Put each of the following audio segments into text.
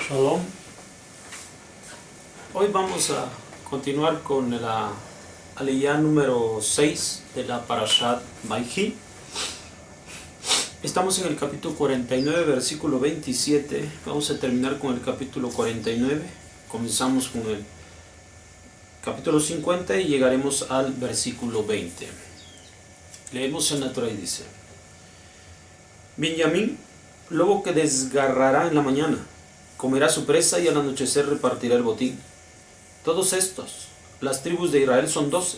Shalom. Hoy vamos a continuar con la aliyá número 6 de la Parashat Vayhi. Estamos en el capítulo 49, versículo 27. Vamos a terminar con el capítulo 49. Comenzamos con el capítulo 50 y llegaremos al versículo 20. Leemos en la Torah y dice: Benjamín, lobo que desgarrará en la mañana, comerá su presa y al anochecer repartirá el botín. Todos estos, las tribus de Israel son 12,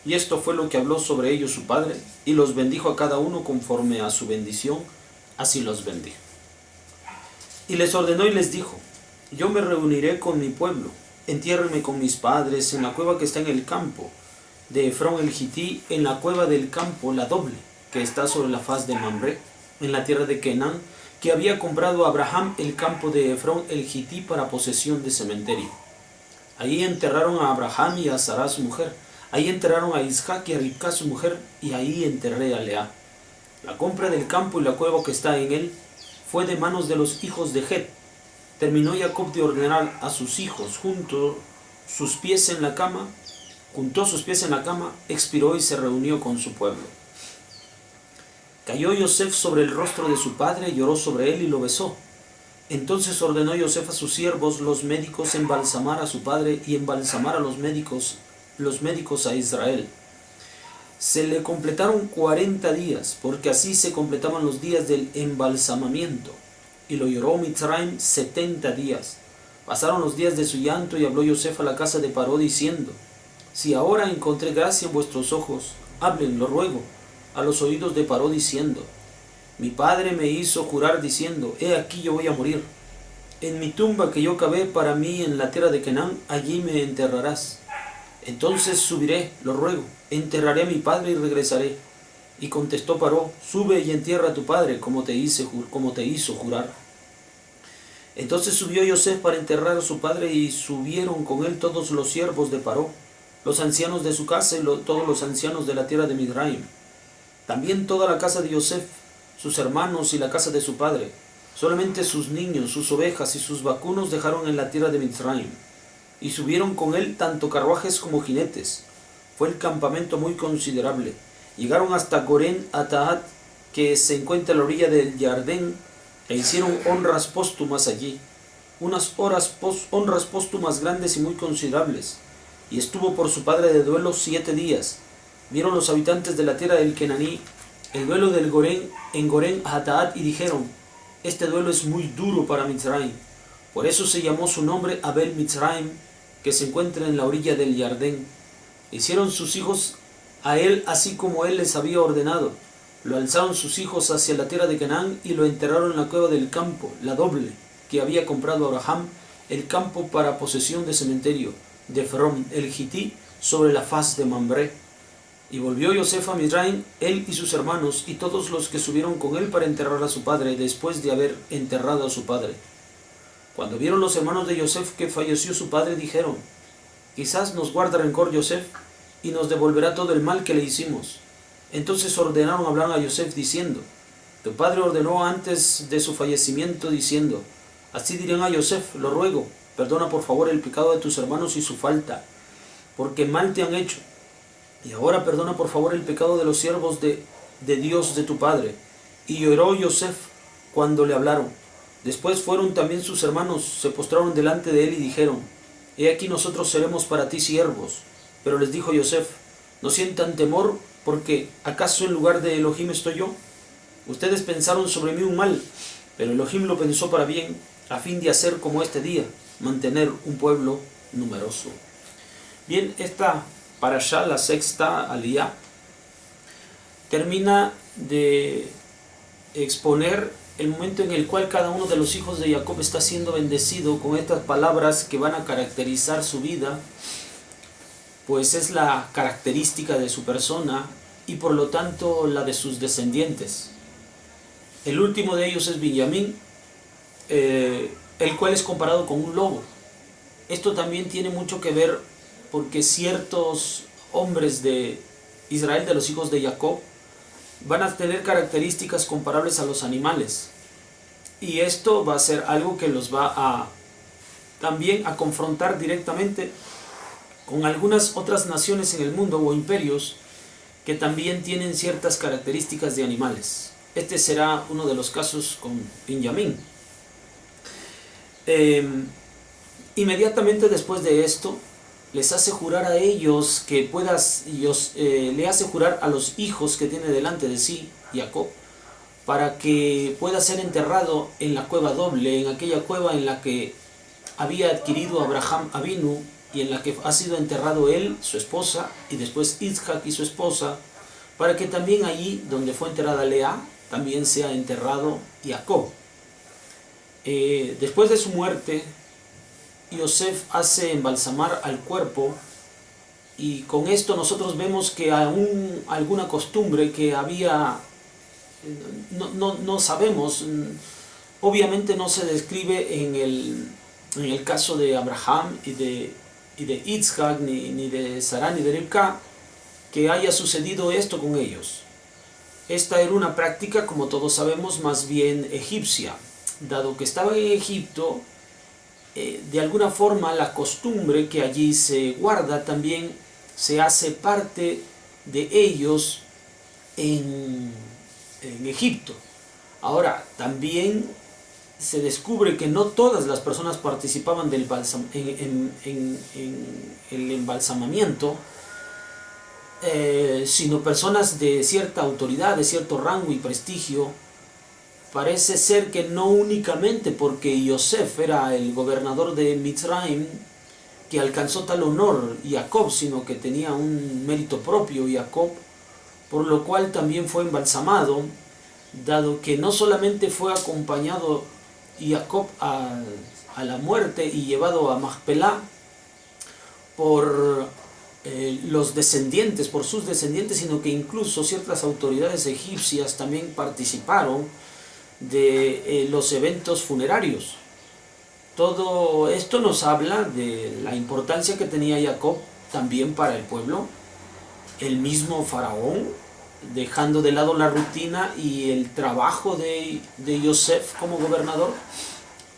y esto fue lo que habló sobre ellos su padre, y los bendijo a cada uno conforme a su bendición, así los bendijo. Y les ordenó y les dijo: yo me reuniré con mi pueblo, entiérrenme con mis padres en la cueva que está en el campo de Efrón el Gití, en la cueva del campo la doble, que está sobre la faz de Mamre, en la tierra de Canaán, que había comprado a Abraham el campo de Efrón el Gití para posesión de cementerio. Allí enterraron a Abraham y a Sará su mujer, ahí enterraron a Isaac y a Ribcá su mujer, y ahí enterré a Lea. La compra del campo y la cueva que está en él fue de manos de los hijos de Het. Terminó Jacob de ordenar a sus hijos, juntó sus pies en la cama, expiró y se reunió con su pueblo. Cayó Yosef sobre el rostro de su padre, lloró sobre él y lo besó. Entonces ordenó Yosef a sus siervos, los médicos, embalsamar a su padre y embalsamar a los médicos a Israel. Se le completaron 40 días, porque así se completaban los días del embalsamamiento. Y lo lloró Mitzrayim 70 días. Pasaron los días de su llanto y habló Yosef a la casa de Paró diciendo: si ahora encontré gracia en vuestros ojos, hablen, lo ruego, a los oídos de Paró diciendo: mi padre me hizo jurar diciendo: he aquí yo voy a morir. En mi tumba que yo cavé para mí en la tierra de Canaán, allí me enterrarás. Entonces subiré, lo ruego, enterraré a mi padre y regresaré. Y contestó Paró: sube y entierra a tu padre, como te hizo jurar. Entonces subió Yosef para enterrar a su padre, y subieron con él todos los siervos de Paró, los ancianos de su casa y todos los ancianos de la tierra de Midraim. También toda la casa de Yosef, sus hermanos y la casa de su padre. Solamente sus niños, sus ovejas y sus vacunos dejaron en la tierra de Mitzrayim. Y subieron con él tanto carruajes como jinetes. Fue el campamento muy considerable. Llegaron hasta Goren Ataat, que se encuentra a la orilla del Jardén, e hicieron honras póstumas allí. Unas honras póstumas grandes y muy considerables. Y estuvo por su padre de duelo 7 días. Vieron los habitantes de la tierra del Kenaní el duelo del Goren en Goren Hataat y dijeron: este duelo es muy duro para Mitzrayim. Por eso se llamó su nombre Abel Mitzrayim, que se encuentra en la orilla del Jardén. Hicieron sus hijos a él así como él les había ordenado. Lo alzaron sus hijos hacia la tierra de Canaán y lo enterraron en la cueva del campo, la doble, que había comprado Abraham, el campo para posesión de cementerio, de Efrón el Gití, sobre la faz de Mamre. Y volvió Yosef a Midraim, él y sus hermanos, y todos los que subieron con él para enterrar a su padre, después de haber enterrado a su padre. Cuando vieron los hermanos de Yosef que falleció su padre, dijeron: quizás nos guarda rencor Yosef, y nos devolverá todo el mal que le hicimos. Entonces ordenaron hablar a Yosef diciendo: tu padre ordenó antes de su fallecimiento diciendo: así dirán a Yosef, lo ruego, perdona por favor el pecado de tus hermanos y su falta, porque mal te han hecho. Y ahora perdona por favor el pecado de los siervos de Dios de tu padre. Y lloró Yosef cuando le hablaron. Después fueron también sus hermanos, se postraron delante de él y dijeron: he aquí nosotros seremos para ti siervos. Pero les dijo Yosef: no sientan temor, porque ¿acaso en lugar de Elohim estoy yo? Ustedes pensaron sobre mí un mal, pero Elohim lo pensó para bien, a fin de hacer como este día, mantener un pueblo numeroso. Bien, esta Parashá, la sexta aliyá, termina de exponer el momento en el cual cada uno de los hijos de Jacob está siendo bendecido con estas palabras que van a caracterizar su vida, pues es la característica de su persona y por lo tanto la de sus descendientes. El último de ellos es Benjamín, el cual es comparado con un lobo. Esto también tiene mucho que ver porque ciertos hombres de Israel, de los hijos de Jacob, van a tener características comparables a los animales. Y esto va a ser algo que los va a también a confrontar directamente con algunas otras naciones en el mundo o imperios que también tienen ciertas características de animales. Este será uno de los casos con Benjamín. Inmediatamente después de esto, les hace jurar a ellos que le hace jurar a los hijos que tiene delante de sí, Jacob, para que pueda ser enterrado en la cueva doble, en aquella cueva en la que había adquirido Abraham Avinu y en la que ha sido enterrado él, su esposa, y después Isaac y su esposa, para que también allí donde fue enterrada Lea, también sea enterrado Jacob. Después de su muerte, Yosef hace embalsamar al cuerpo, y con esto nosotros vemos que aún alguna costumbre que había, no sabemos, obviamente no se describe en el caso de Abraham y de Isaac, ni de Sarah ni de Rivka, que haya sucedido esto con ellos. Esta era una práctica, como todos sabemos, más bien egipcia. Dado que estaba en Egipto, de alguna forma la costumbre que allí se guarda también se hace parte de ellos en Egipto. Ahora, también se descubre que no todas las personas participaban en el embalsamamiento, sino personas de cierta autoridad, de cierto rango y prestigio. Parece ser que no únicamente porque Yosef era el gobernador de Mitzrayim que alcanzó tal honor Jacob, sino que tenía un mérito propio Jacob, por lo cual también fue embalsamado, dado que no solamente fue acompañado Jacob a la muerte y llevado a Macpelá por los descendientes, por sus descendientes, sino que incluso ciertas autoridades egipcias también participaron de los eventos funerarios. Todo esto nos habla de la importancia que tenía Jacob también para el pueblo. El mismo faraón, dejando de lado la rutina y el trabajo de Yosef como gobernador,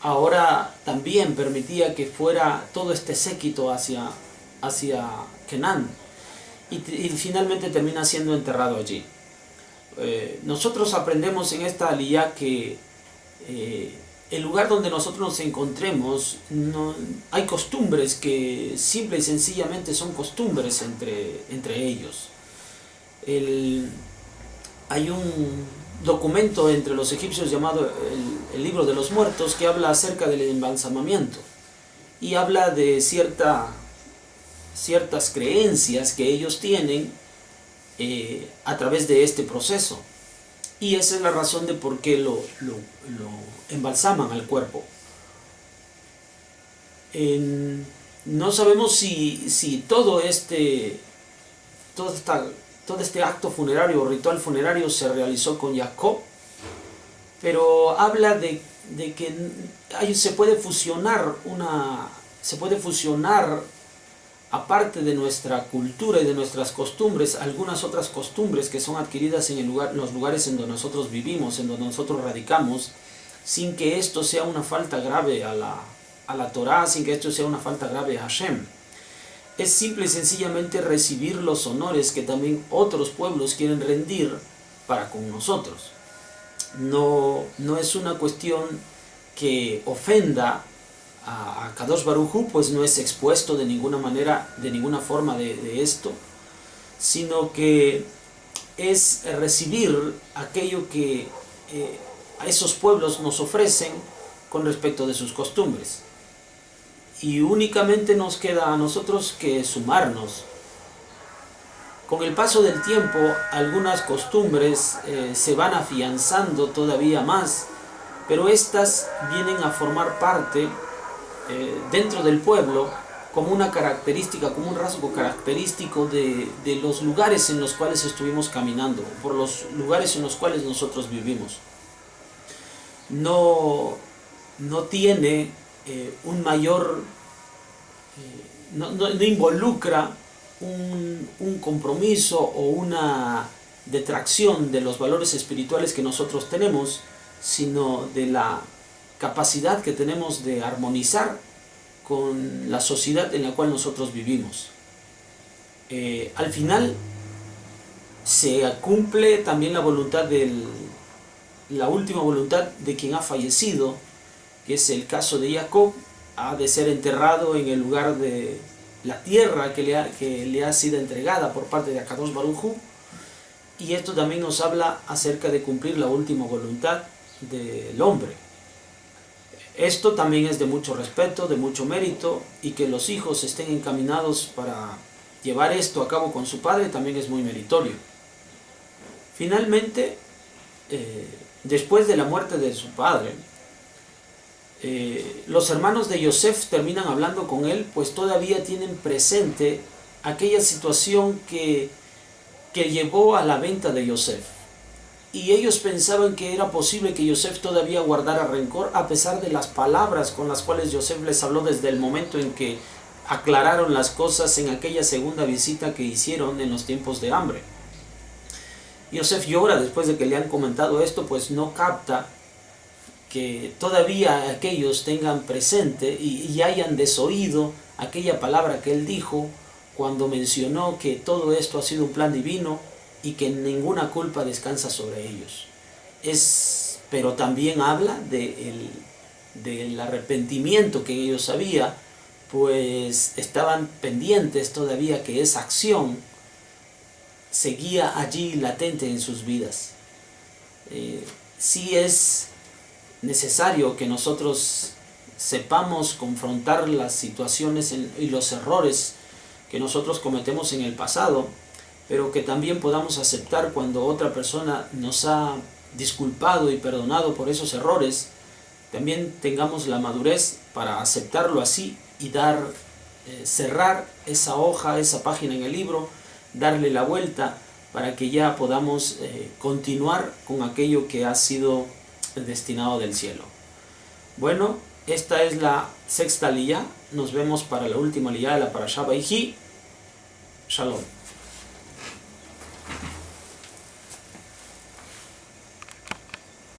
ahora también permitía que fuera todo este séquito hacia Canaán, y finalmente termina siendo enterrado allí. Nosotros aprendemos en esta aliyá que el lugar donde nosotros nos encontremos, hay costumbres que simple y sencillamente son costumbres entre ellos. Hay un documento entre los egipcios llamado el Libro de los Muertos, que habla acerca del embalsamamiento y habla de ciertas creencias que ellos tienen a través de este proceso, y esa es la razón de por qué lo embalsaman al cuerpo. No sabemos si todo este acto funerario o ritual funerario se realizó con Jacob, pero habla de que se puede fusionar aparte de nuestra cultura y de nuestras costumbres, algunas otras costumbres que son adquiridas en los lugares en donde nosotros vivimos, en donde nosotros radicamos, sin que esto sea una falta grave a la Torá, sin que esto sea una falta grave a Hashem. Es simple y sencillamente recibir los honores que también otros pueblos quieren rendir para con nosotros. No es una cuestión que ofenda a Kadosh Baruj Hu, pues no es expuesto de ninguna manera, de ninguna forma de esto, sino que es recibir aquello que a esos pueblos nos ofrecen con respecto de sus costumbres. Y únicamente nos queda a nosotros que sumarnos. Con el paso del tiempo, algunas costumbres se van afianzando todavía más, pero estas vienen a formar parte dentro del pueblo como una característica, como un rasgo característico de los lugares en los cuales estuvimos caminando, por los lugares en los cuales nosotros vivimos. No tiene un mayor, no involucra un compromiso o una detracción de los valores espirituales que nosotros tenemos, sino de la capacidad que tenemos de armonizar con la sociedad en la cual nosotros vivimos. Al final se cumple también la voluntad la última voluntad de quien ha fallecido, que es el caso de Jacob. Ha de ser enterrado en el lugar de la tierra que le ha sido entregada por parte de Akadosh Baruj Hu, y esto también nos habla acerca de cumplir la última voluntad del hombre. Esto también es de mucho respeto, de mucho mérito, y que los hijos estén encaminados para llevar esto a cabo con su padre también es muy meritorio. Finalmente, después de la muerte de su padre, los hermanos de Yosef terminan hablando con él, pues todavía tienen presente aquella situación que llevó a la venta de Yosef. Y ellos pensaban que era posible que Yosef todavía guardara rencor, a pesar de las palabras con las cuales Yosef les habló desde el momento en que aclararon las cosas en aquella segunda visita que hicieron en los tiempos de hambre. Yosef llora después de que le han comentado esto, pues no capta que todavía aquellos tengan presente y hayan desoído aquella palabra que él dijo cuando mencionó que todo esto ha sido un plan divino y que ninguna culpa descansa sobre ellos. Pero también habla del arrepentimiento que ellos había, pues estaban pendientes todavía que esa acción seguía allí latente en sus vidas. Sí es necesario que nosotros sepamos confrontar las situaciones y los errores que nosotros cometemos en el pasado, pero que también podamos aceptar cuando otra persona nos ha disculpado y perdonado por esos errores, también tengamos la madurez para aceptarlo así y cerrar esa hoja, esa página en el libro, darle la vuelta para que ya podamos continuar con aquello que ha sido destinado del cielo. Bueno, esta es la sexta aliyá. Nos vemos para la última aliyá de la Parashá Vayhi. Shalom.